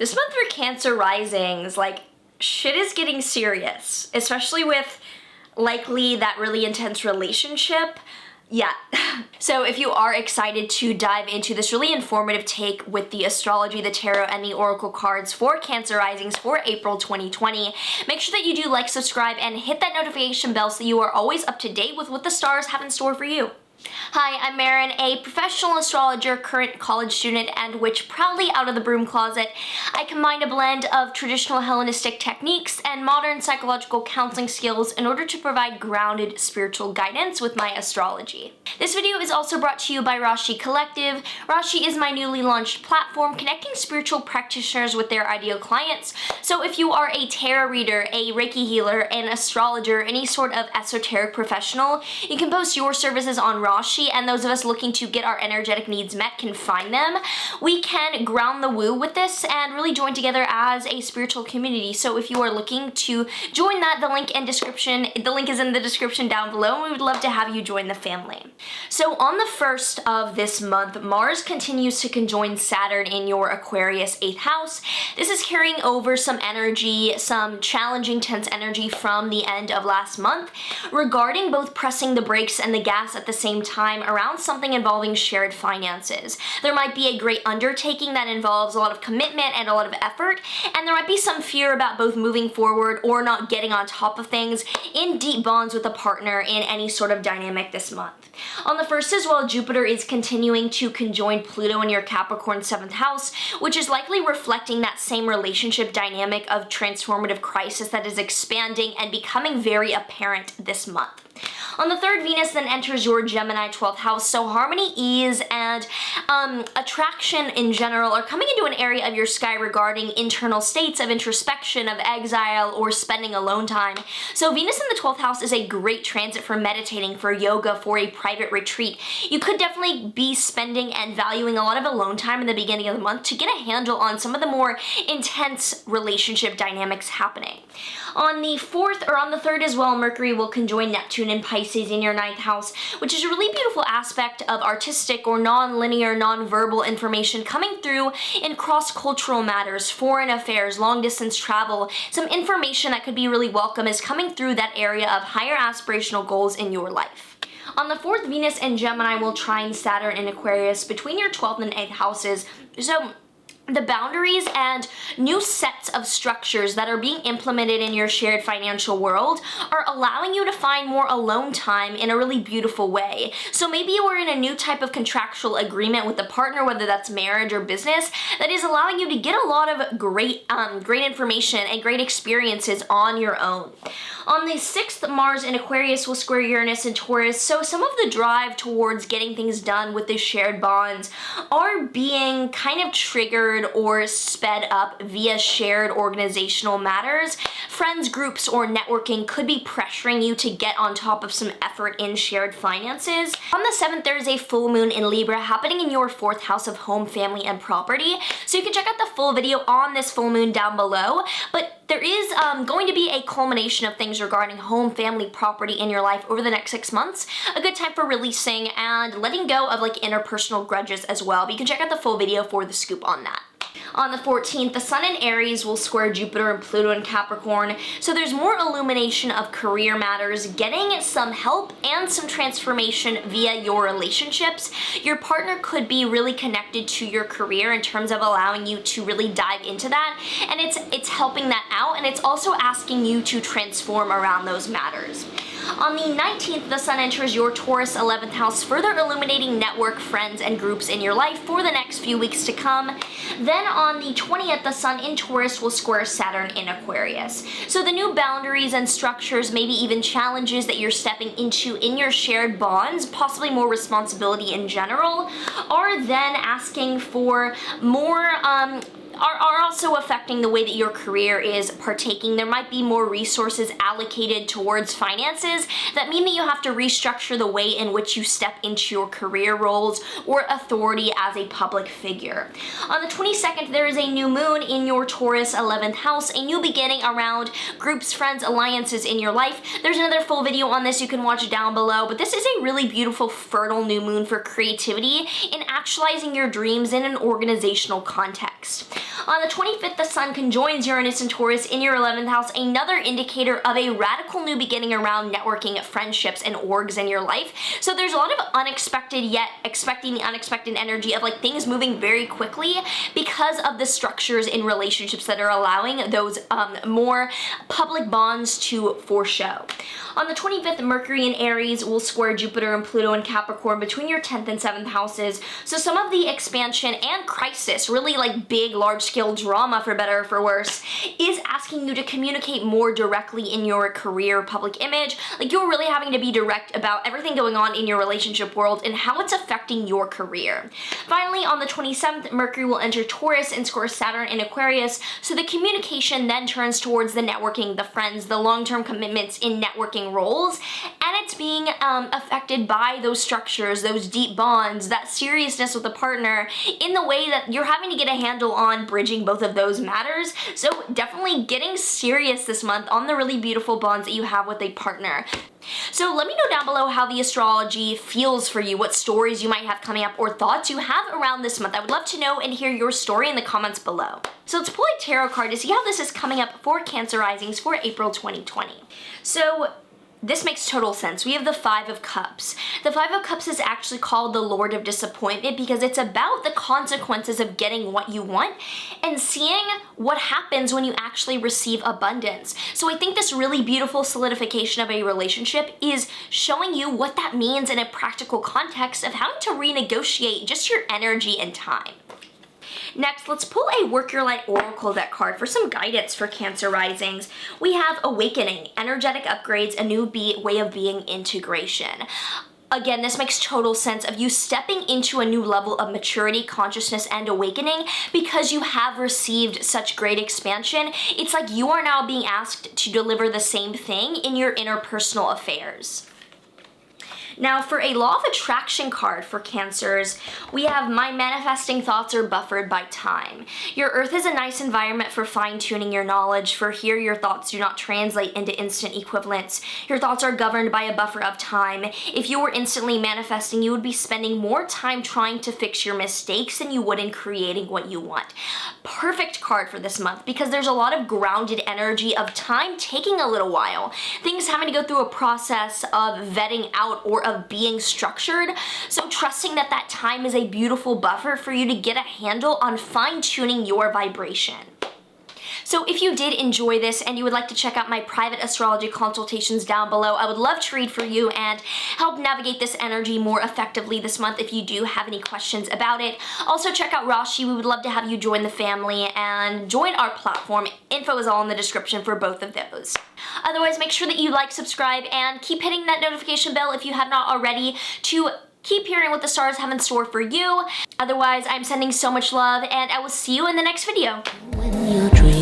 This month for Cancer risings, like, shit is getting serious, especially with likely that really intense relationship. Yeah. So if you are excited to dive into this really informative take with the astrology, the tarot, and the oracle cards for Cancer risings for April 2020, make sure that you do like, subscribe, and hit that notification bell so that you are always up to date with what the stars have in store for you. Hi, I'm Maren, a professional astrologer, current college student, and witch proudly out of the broom closet. I combine a blend of traditional Hellenistic techniques and modern psychological counseling skills in order to provide grounded spiritual guidance with my astrology. This video is also brought to you by Rashi Collective. Rashi is my newly launched platform connecting spiritual practitioners with their ideal clients. So if you are a tarot reader, a Reiki healer, an astrologer, any sort of esoteric professional, you can post your services on Rashi, and those of us looking to get our energetic needs met can find them. We can ground the woo with this and really join together as a spiritual community. So if you are looking to join that, the link is in the description down below, and we would love to have you join the family. So on the 1st of this month, Mars continues to conjoin Saturn in your Aquarius 8th house. This is carrying over some energy, some challenging, tense energy from the end of last month regarding both pressing the brakes and the gas at the same time around something involving shared finances. There might be a great undertaking that involves a lot of commitment and a lot of effort, and there might be some fear about both moving forward or not getting on top of things in deep bonds with a partner in any sort of dynamic this month. On the 1st as well, Jupiter is continuing to conjoin Pluto in your Capricorn 7th house, which is likely reflecting that same relationship dynamic of transformative crisis that is expanding and becoming very apparent this month. On the 3rd, Venus then enters your Gemini 12th house, so harmony, ease, and attraction in general are coming into an area of your sky regarding internal states of introspection, of exile, or spending alone time. So Venus in the 12th house is a great transit for meditating, for yoga, for a private retreat. You could definitely be spending and valuing a lot of alone time in the beginning of the month to get a handle on some of the more intense relationship dynamics happening. On the 4th, or on the 3rd as well, Mercury will conjoin Neptune in Pisces in your 9th house, which is a really beautiful aspect of artistic or non-linear, non-verbal information coming through in cross-cultural matters, foreign affairs, long-distance travel. Some information that could be really welcome is coming through that area of higher aspirational goals in your life. On the 4th, Venus and Gemini will trine Saturn in Aquarius between your 12th and 8th houses. So the boundaries and new sets of structures that are being implemented in your shared financial world are allowing you to find more alone time in a really beautiful way. So maybe you are in a new type of contractual agreement with a partner, whether that's marriage or business, that is allowing you to get a lot of great information and great experiences on your own. On the 6th, Mars in Aquarius will square Uranus in Taurus, so some of the drive towards getting things done with the shared bonds are being kind of triggered or sped up via shared organizational matters. Friends, groups, or networking could be pressuring you to get on top of some effort in shared finances. On the 7th, there is a full moon in Libra happening in your 4th house of home, family, and property. So you can check out the full video on this full moon down below, but there is going to be a culmination of things regarding home, family, property in your life over the next 6 months. A good time for releasing and letting go of like interpersonal grudges as well. But you can check out the full video for the scoop on that. On the 14th, the Sun in Aries will square Jupiter and Pluto in Capricorn, so there's more illumination of career matters, getting some help and some transformation via your relationships. Your partner could be really connected to your career in terms of allowing you to really dive into that, and it's helping that out, and it's also asking you to transform around those matters. On the 19th, the Sun enters your Taurus 11th house, further illuminating network, friends, and groups in your life for the next few weeks to come. Then on the 20th, the Sun in Taurus will square Saturn in Aquarius. So the new boundaries and structures, maybe even challenges that you're stepping into in your shared bonds, possibly more responsibility in general, are then asking for more are also affecting the way that your career is partaking. There might be more resources allocated towards finances that mean that you have to restructure the way in which you step into your career roles or authority as a public figure. On the 22nd, there is a new moon in your Taurus 11th house, a new beginning around groups, friends, alliances in your life. There's another full video on this you can watch down below, but this is a really beautiful, fertile new moon for creativity in actualizing your dreams in an organizational context. On the 25th, the Sun conjoins Uranus and Taurus in your 11th house, another indicator of a radical new beginning around networking, friendships, and orgs in your life. So there's a lot of unexpected yet expecting the unexpected energy of like things moving very quickly because of the structures in relationships that are allowing those more public bonds to foreshow. On the 25th, Mercury in Aries will square Jupiter and Pluto in Capricorn between your 10th and 7th houses. So some of the expansion and crisis, really like big, large-scale drama for better or for worse, is asking you to communicate more directly in your career public image. Like you're really having to be direct about everything going on in your relationship world and how it's affecting your career. Finally, on the 27th, Mercury will enter Taurus and square Saturn in Aquarius. So the communication then turns towards the networking, the friends, the long-term commitments in networking roles, and it's being affected by those structures, those deep bonds, that seriousness with a partner in the way that you're having to get a handle on bridging both of those matters. So definitely getting serious this month on the really beautiful bonds that you have with a partner. So let me know down below how the astrology feels for you, what stories you might have coming up or thoughts you have around this month. I would love to know and hear your story in the comments below. So let's pull a tarot card to see how this is coming up for Cancer risings for April 2020. So this makes total sense. We have the Five of Cups. The Five of Cups is actually called the Lord of Disappointment because it's about the consequences of getting what you want and seeing what happens when you actually receive abundance. So I think this really beautiful solidification of a relationship is showing you what that means in a practical context of how to renegotiate just your energy and time. Next, let's pull a Work Your Light Oracle deck card for some guidance for Cancer risings. We have Awakening, Energetic Upgrades, a New Way of Being, Integration. Again, this makes total sense of you stepping into a new level of maturity, consciousness, and awakening because you have received such great expansion. It's like you are now being asked to deliver the same thing in your interpersonal affairs. Now for a Law of Attraction card for Cancers, we have My Manifesting Thoughts Are Buffered by Time. Your Earth is a nice environment for fine-tuning your knowledge, for here your thoughts do not translate into instant equivalents. Your thoughts are governed by a buffer of time. If you were instantly manifesting, you would be spending more time trying to fix your mistakes than you would in creating what you want. Perfect card for this month because there's a lot of grounded energy of time taking a little while. Things having to go through a process of vetting out or of being structured. So trusting that that time is a beautiful buffer for you to get a handle on fine-tuning your vibration. So if you did enjoy this and you would like to check out my private astrology consultations down below, I would love to read for you and help navigate this energy more effectively this month if you do have any questions about it. Also check out Rashi. We would love to have you join the family and join our platform. Info is all in the description for both of those. Otherwise, make sure that you like, subscribe, and keep hitting that notification bell if you have not already to keep hearing what the stars have in store for you. Otherwise, I'm sending so much love, and I will see you in the next video. When you dream